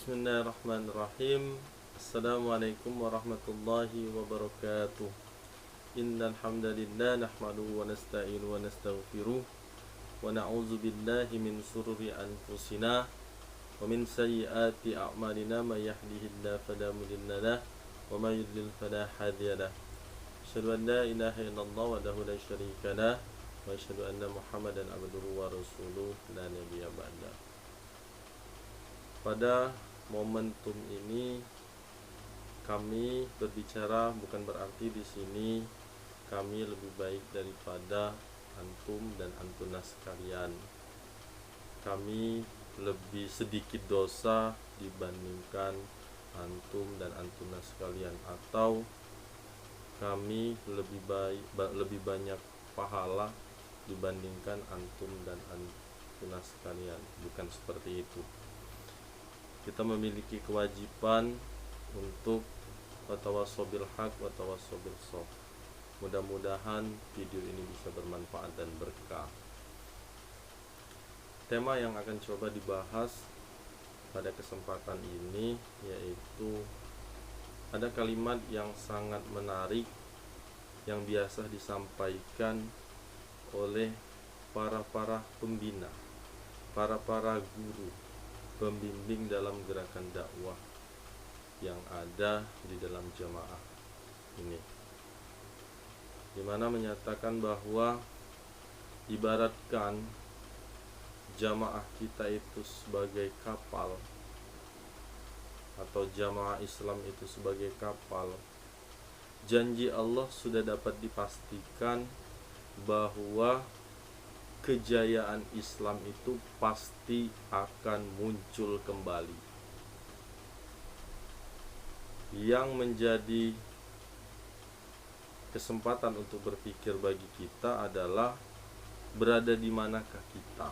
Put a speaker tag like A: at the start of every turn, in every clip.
A: Bismillahirrahmanirrahim. Assalamualaikum warahmatullahi wabarakatuh. Innal hamdalillah nahmaduhu wa nasta'inuhu wa nastaghfiruh wa na'udzu billahi min shururi anfusina wa min sayyiati a'malina may yahdihillahu fala mudilla lahu wa may yudlil fala hadiya lahu. Asyhadu an la ilaha illallah wahdahu la syarika lahu wa asyhadu anna Muhammadan abduhu wa rasuluh la nabiyya ba'da. Pada momentum ini kami berbicara bukan berarti di sini kami lebih baik daripada antum dan antuna sekalian. Kami lebih sedikit dosa dibandingkan antum dan antuna sekalian, atau kami lebih banyak pahala dibandingkan antum dan antuna sekalian. Bukan seperti itu. Kita memiliki kewajiban untuk watawassobil haq watawassobil shof. Mudah-mudahan video ini bisa bermanfaat dan berkah. Tema yang akan coba dibahas pada kesempatan ini yaitu ada kalimat yang sangat menarik yang biasa disampaikan oleh para pembina, para guru, pembimbing dalam gerakan dakwah yang ada di dalam jamaah ini, dimana menyatakan bahwa ibaratkan jamaah kita itu sebagai kapal, atau jamaah Islam itu sebagai kapal. Janji Allah sudah dapat dipastikan bahwa kejayaan Islam itu pasti akan muncul kembali. Yang menjadi kesempatan untuk berpikir bagi kita adalah berada di manakah kita?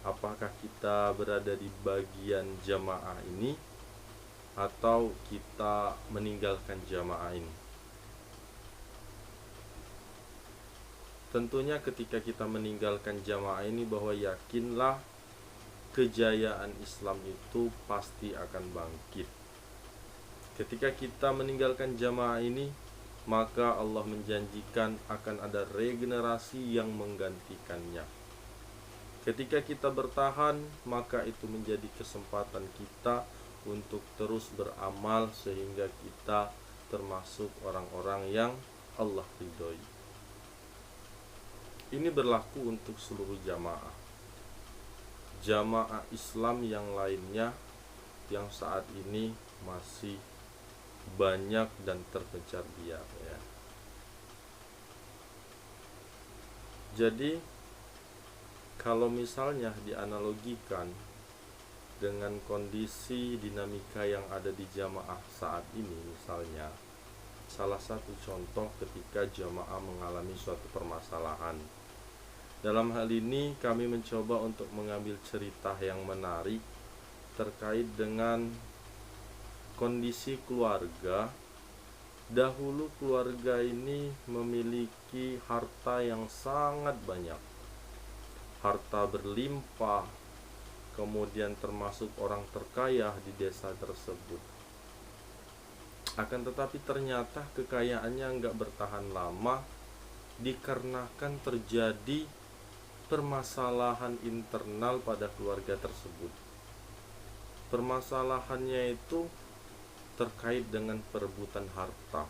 A: Apakah kita berada di bagian jamaah ini atau kita meninggalkan jamaah ini? Tentunya ketika kita meninggalkan jamaah ini, bahwa yakinlah kejayaan Islam itu pasti akan bangkit. Ketika kita meninggalkan jamaah ini, maka Allah menjanjikan akan ada regenerasi yang menggantikannya. Ketika kita bertahan, maka itu menjadi kesempatan kita untuk terus beramal sehingga kita termasuk orang-orang yang Allah ridhoi. Ini berlaku untuk seluruh jamaah. Jamaah Islam yang lainnya yang saat ini masih banyak dan terpencar biar ya. Jadi kalau misalnya dianalogikan dengan kondisi dinamika yang ada di jamaah saat ini, misalnya salah satu contoh ketika jamaah mengalami suatu permasalahan. Dalam hal ini kami mencoba untuk mengambil cerita yang menarik terkait dengan kondisi keluarga. Dahulu keluarga ini memiliki harta yang sangat banyak, harta berlimpah, kemudian termasuk orang terkaya di desa tersebut. Akan tetapi ternyata kekayaannya nggak bertahan lama dikarenakan terjadi permasalahan internal pada keluarga tersebut. Permasalahannya itu terkait dengan perebutan harta.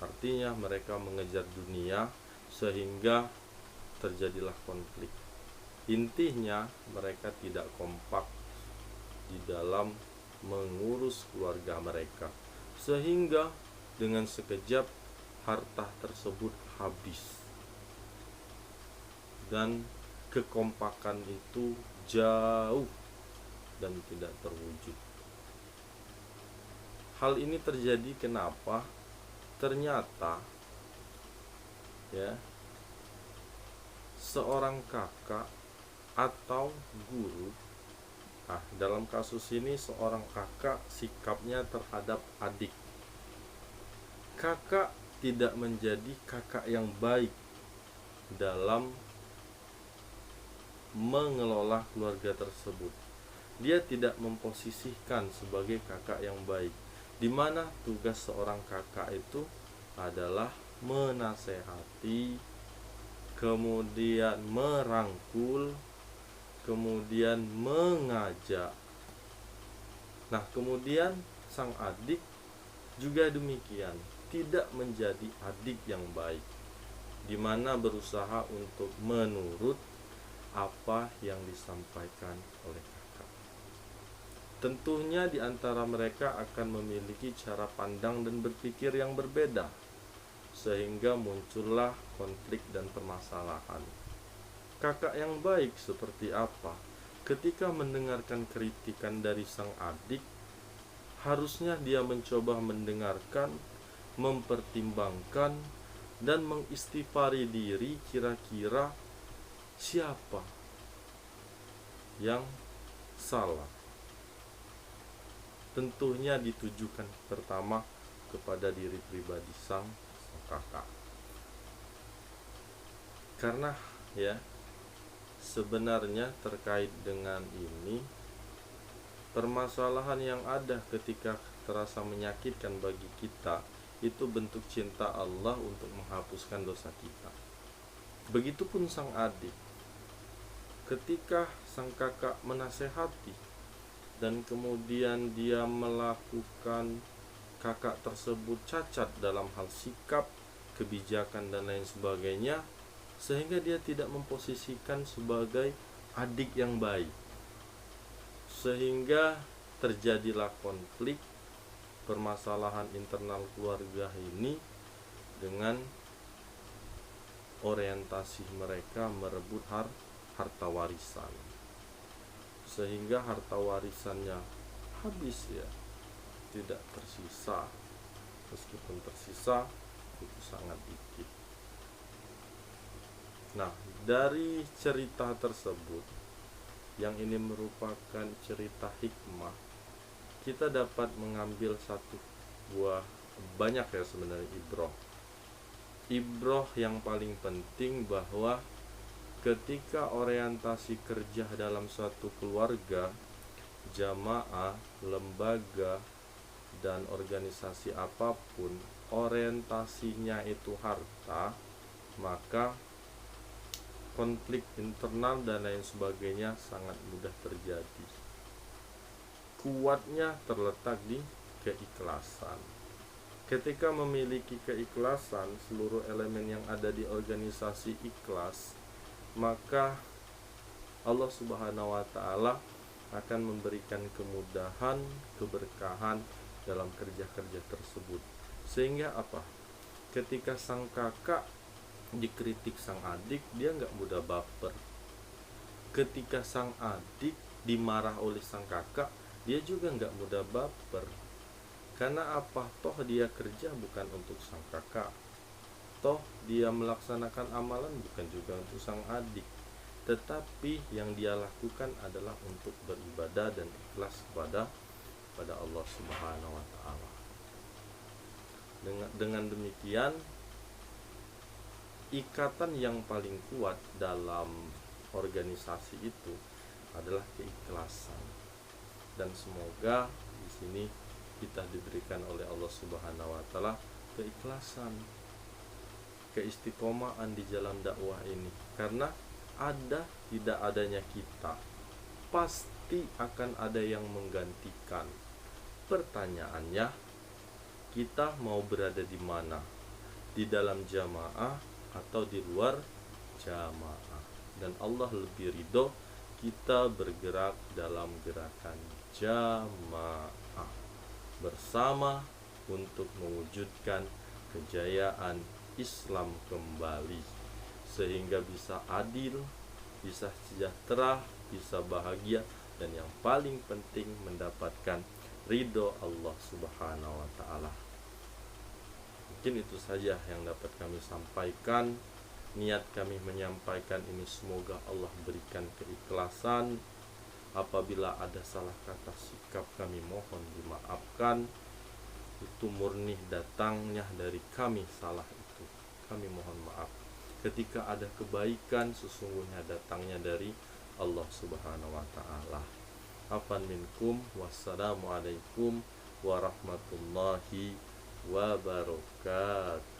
A: Artinya mereka mengejar dunia sehingga terjadilah konflik. Intinya mereka tidak kompak di dalam mengurus keluarga mereka, sehingga dengan sekejap harta tersebut habis dan kekompakan itu jauh dan tidak terwujud. Hal ini terjadi kenapa? Ternyata ya, seorang kakak atau guru, dalam kasus ini seorang kakak sikapnya terhadap adik. Kakak tidak menjadi kakak yang baik dalam mengelola keluarga tersebut. dia tidak memposisikan sebagai kakak yang baik, di mana tugas seorang kakak itu adalah menasehati, kemudian merangkul, kemudian mengajak. Nah, kemudian sang adik juga demikian, tidak menjadi adik yang baik, di mana berusaha untuk menurut apa yang disampaikan oleh kakak. Tentunya di antara mereka akan memiliki cara pandang dan berpikir yang berbeda, sehingga muncullah konflik dan permasalahan. Kakak yang baik seperti apa? Ketika mendengarkan kritikan dari sang adik, harusnya dia mencoba mendengarkan, mempertimbangkan, dan mengistighfari diri, kira-kira siapa yang salah. Tentunya ditujukan pertama kepada diri pribadi sang kakak. Karena ya, sebenarnya terkait dengan ini, permasalahan yang ada ketika terasa menyakitkan bagi kita, itu bentuk cinta Allah untuk menghapuskan dosa kita. Begitupun sang adik, ketika sang kakak menasehati dan kemudian dia melakukan kakak tersebut cacat dalam hal sikap, kebijakan dan lain sebagainya, sehingga dia tidak memposisikan sebagai adik yang baik, sehingga terjadilah konflik, permasalahan internal keluarga ini dengan orientasi mereka merebut harta warisan, sehingga harta warisannya habis ya, tidak tersisa, meskipun tersisa itu sangat dikit. Nah, dari cerita tersebut, yang ini merupakan cerita hikmah, kita dapat mengambil satu buah, banyak ya sebenarnya ibroh yang paling penting, bahwa ketika orientasi kerja dalam suatu keluarga, jamaah, lembaga, dan organisasi apapun, orientasinya itu harta, maka konflik internal dan lain sebagainya sangat mudah terjadi. Kuatnya terletak di keikhlasan. Ketika memiliki keikhlasan, seluruh elemen yang ada di organisasi ikhlas, maka Allah Subhanahu wa Ta'ala akan memberikan kemudahan, keberkahan dalam kerja-kerja tersebut. Sehingga apa? Ketika sang kakak dikritik sang adik, dia nggak mudah baper. Ketika sang adik dimarah oleh sang kakak, dia juga nggak mudah baper. Karena apa? Toh dia kerja bukan untuk sang kakak, toh dia melaksanakan amalan bukan juga untuk sang adik, tetapi yang dia lakukan adalah untuk beribadah dan ikhlas kepada Allah Subhanahu wa Ta'ala. Dengan demikian, ikatan yang paling kuat dalam organisasi itu adalah keikhlasan. Dan semoga di sini kita diberikan oleh Allah Subhanahu wa Ta'ala keikhlasan, keistiqomahan di jalan dakwah ini. Karena tidak adanya kita, pasti akan ada yang menggantikan. Pertanyaannya, kita mau berada di mana? Di dalam jamaah atau di luar jamaah? Dan Allah lebih ridho kita bergerak dalam gerakan jamaah bersama untuk mewujudkan kejayaan Islam kembali, sehingga bisa adil, bisa sejahtera, bisa bahagia, dan yang paling penting mendapatkan ridho Allah Subhanahu wa Ta'ala. Mungkin itu saja yang dapat kami sampaikan. Niat kami menyampaikan ini semoga Allah berikan keikhlasan. Apabila ada salah kata sikap, kami mohon dimaafkan. Itu murni datangnya dari kami salah itu, kami mohon maaf. Ketika ada kebaikan, sesungguhnya datangnya dari Allah Subhanahu wa Ta'ala. Afan minkum. Wassalamualaikum warahmatullahi wabarakatuh.